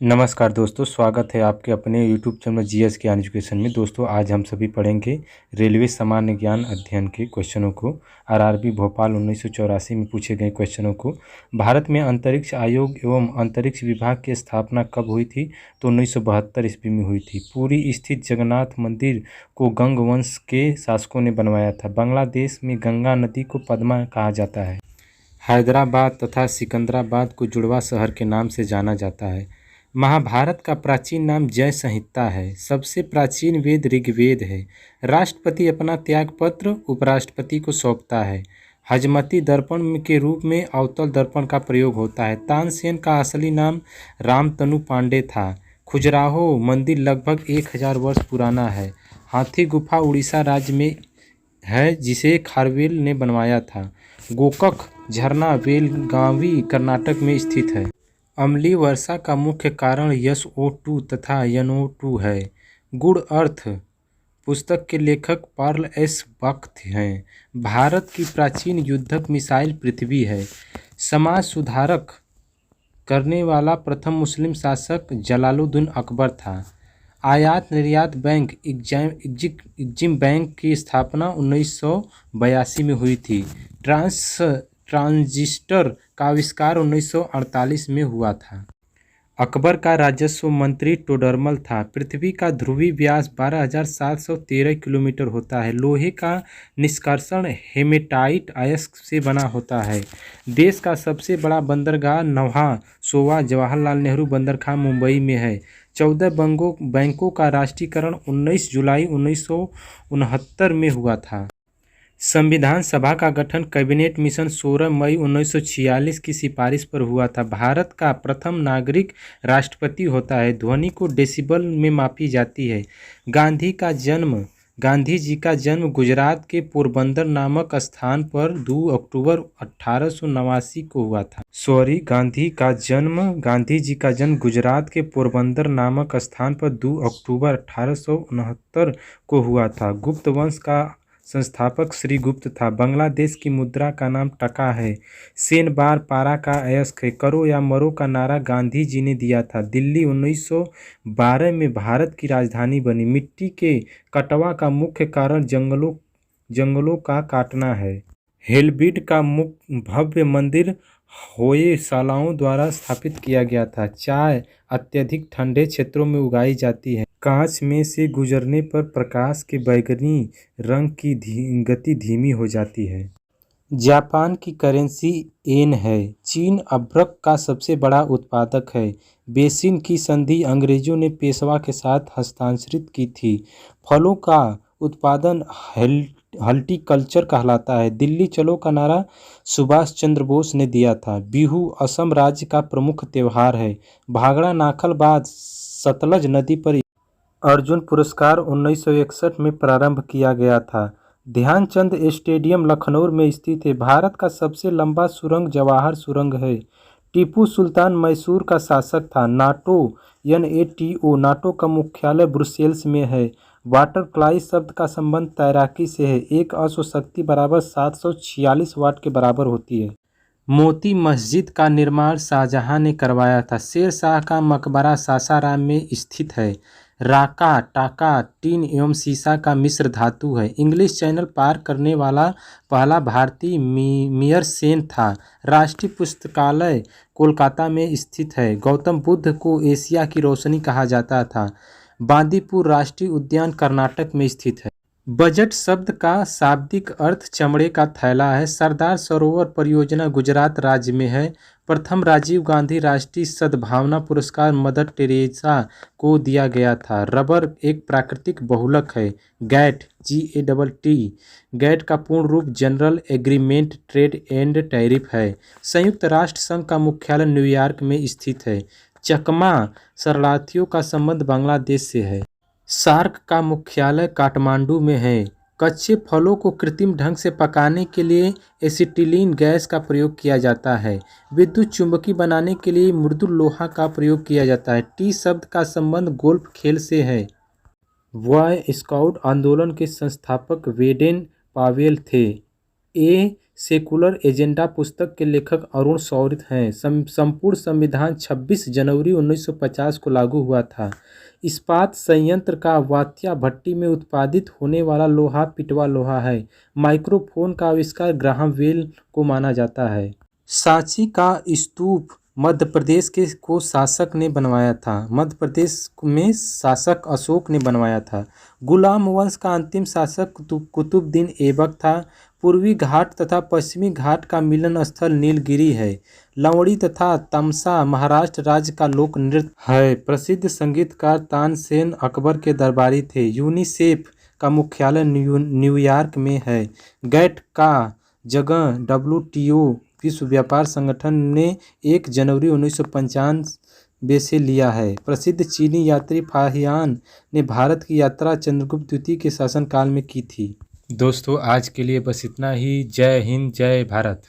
नमस्कार दोस्तों, स्वागत है आपके अपने यूट्यूब चैनल जीएस ज्ञान एजुकेशन में। दोस्तों, आज हम सभी पढ़ेंगे रेलवे सामान्य ज्ञान अध्ययन के क्वेश्चनों को। आरआरबी भोपाल 1984 में पूछे गए क्वेश्चनों को। भारत में अंतरिक्ष आयोग एवं अंतरिक्ष विभाग की स्थापना कब हुई थी? तो 1972 ईस्वी में हुई थी। पुरी स्थित जगन्नाथ मंदिर को गंग वंश के शासकों ने बनवाया था। बांग्लादेश में गंगा नदी को पद्मा कहा जाता है। हैदराबाद तथा सिकंदराबाद को जुड़वा शहर के नाम से जाना जाता है। महाभारत का प्राचीन नाम जय संहिता है। सबसे प्राचीन वेद ऋग्वेद है। राष्ट्रपति अपना त्यागपत्र उपराष्ट्रपति को सौंपता है। हजमती दर्पण के रूप में अवतल दर्पण का प्रयोग होता है। तानसेन का असली नाम रामतनु पांडे था। खजुराहो मंदिर लगभग 1000 वर्ष पुराना है। हाथी गुफा उड़ीसा राज्य में है, जिसे खारवेल ने बनवाया था। गोकक झरना बेलगावी कर्नाटक में स्थित है। अम्लीय वर्षा का मुख्य कारण SO2 तथा NO2 है। गुण अर्थ पुस्तक के लेखक पार्ल एस बक हैं। भारत की प्राचीन युद्धक मिसाइल पृथ्वी है। समाज सुधारक करने वाला प्रथम मुस्लिम शासक जलालुद्दीन अकबर था। आयात निर्यात बैंक एग्जिम बैंक की स्थापना 1982 में हुई थी। ट्रांजिस्टर का आविष्कार 1948 में हुआ था। अकबर का राजस्व मंत्री टोडरमल था। पृथ्वी का ध्रुवीय व्यास 12,713 किलोमीटर होता है। लोहे का निष्कर्षण हेमेटाइट अयस्क से बना होता है। देश का सबसे बड़ा बंदरगाह नौहा सोवा जवाहरलाल नेहरू बंदरगाह मुंबई में है। 14 बैंकों का राष्ट्रीयकरण 19 जुलाई 1969 में हुआ था। संविधान सभा का गठन कैबिनेट मिशन 16 मई 1946 की सिफारिश पर हुआ था। भारत का प्रथम नागरिक राष्ट्रपति होता है। ध्वनि को डेसिबल में मापी जाती है। गांधी जी का जन्म गुजरात के पोरबंदर नामक स्थान पर 2 अक्टूबर 1889 को हुआ था। गांधी जी का जन्म गुजरात के पोरबंदर नामक स्थान पर 2 अक्टूबर 1869 को हुआ था। गुप्त वंश का संस्थापक श्री गुप्त था। बांग्लादेश की मुद्रा का नाम टका है। सेन बार पारा का अयस्क है। करो या मरो का नारा गांधी जी ने दिया था। दिल्ली 1912 में भारत की राजधानी बनी। मिट्टी के कटवा का मुख्य कारण जंगलों का काटना है। हेलबिड का भव्य मंदिर होयसालाओं द्वारा स्थापित किया गया था। चाय अत्यधिक ठंडे क्षेत्रों में उगाई जाती है। कांच में से गुजरने पर प्रकाश के बैगनी रंग की गति धीमी हो जाती है। जापान की करेंसी येन है। चीन अभ्रक का सबसे बड़ा उत्पादक है। बेसिन की संधि अंग्रेजों ने पेशवा के साथ हस्ताक्षरित की थी। फलों का उत्पादन हॉर्टिकल्चर कहलाता है। दिल्ली चलो का नारा सुभाष चंद्र बोस ने दिया था। बिहू असम राज्य का प्रमुख त्योहार है। भांगड़ा नाखलबाद सतलज नदी पर अर्जुन पुरस्कार 1961 में प्रारंभ किया गया था। ध्यानचंद स्टेडियम लखनऊ में स्थित है। भारत का सबसे लंबा सुरंग जवाहर सुरंग है। टीपू सुल्तान मैसूर का शासक था। NATO नाटो का मुख्यालय ब्रुसेल्स में है। वाटरफ्लाई शब्द का संबंध तैराकी से है। एक अश्वशक्ति बराबर 746 वाट के बराबर होती है। मोती मस्जिद का निर्माण शाहजहां ने करवाया था। शेर शाह का मकबरा सासाराम में स्थित है। राका टाका टीन एवं सीसा का मिश्र धातु है। इंग्लिश चैनल पार करने वाला पहला भारतीय मेयर सेन था। राष्ट्रीय पुस्तकालय कोलकाता में स्थित है। गौतम बुद्ध को एशिया की रोशनी कहा जाता था। बांदीपुर राष्ट्रीय उद्यान कर्नाटक में स्थित है। बजट शब्द का शाब्दिक अर्थ चमड़े का थैला है। सरदार सरोवर परियोजना गुजरात राज्य में है। प्रथम राजीव गांधी राष्ट्रीय सद्भावना पुरस्कार मदर टेरेसा को दिया गया था। रबर एक प्राकृतिक बहुलक है। GATT गैट का पूर्ण रूप general agreement trade and tariff है। संयुक्त राष्ट्र संघ का मुख्यालय न्यूयॉर्क में स्थित है। चकमा शरणार्थियों का संबंध बांग्लादेश से है। सार्क का मुख्यालय काठमांडू में है। कच्चे फलों को कृत्रिम ढंग से पकाने के लिए एसिटिलीन गैस का प्रयोग किया जाता है। विद्युत चुम्बकी बनाने के लिए मृदुल लोहा का प्रयोग किया जाता है। टी शब्द का संबंध गोल्फ खेल से है। बॉय स्काउट आंदोलन के संस्थापक वेडेन पावेल थे। सेकुलर एजेंडा पुस्तक के लेखक अरुण शौरित हैं। संपूर्ण संविधान 26 जनवरी 1950 को लागू हुआ था। इस्पात संयंत्र का वात्या भट्टी में उत्पादित होने वाला लोहा पिटवा लोहा है। माइक्रोफोन का आविष्कार ग्राहम बेल को माना जाता है। सांची का स्तूप मध्य प्रदेश के को शासक ने बनवाया था। मध्य प्रदेश में शासक अशोक ने बनवाया था। गुलाम वंश का अंतिम शासक कुतुबुद्दीन ऐबक था। पूर्वी घाट तथा पश्चिमी घाट का मिलन स्थल नीलगिरी है। लवणी तथा तमसा महाराष्ट्र राज्य का लोक नृत्य है। प्रसिद्ध संगीतकार तानसेन अकबर के दरबारी थे। यूनिसेफ का मुख्यालय न्यूयॉर्क में है। गैट का जगह WTO विश्व व्यापार संगठन ने 1 जनवरी 1995 से लिया है। प्रसिद्ध चीनी यात्री फाहियान ने भारत की यात्रा चंद्रगुप्त द्वितीय के शासनकाल में की थी। दोस्तों आज के लिए बस इतना ही। जय हिंद, जय भारत।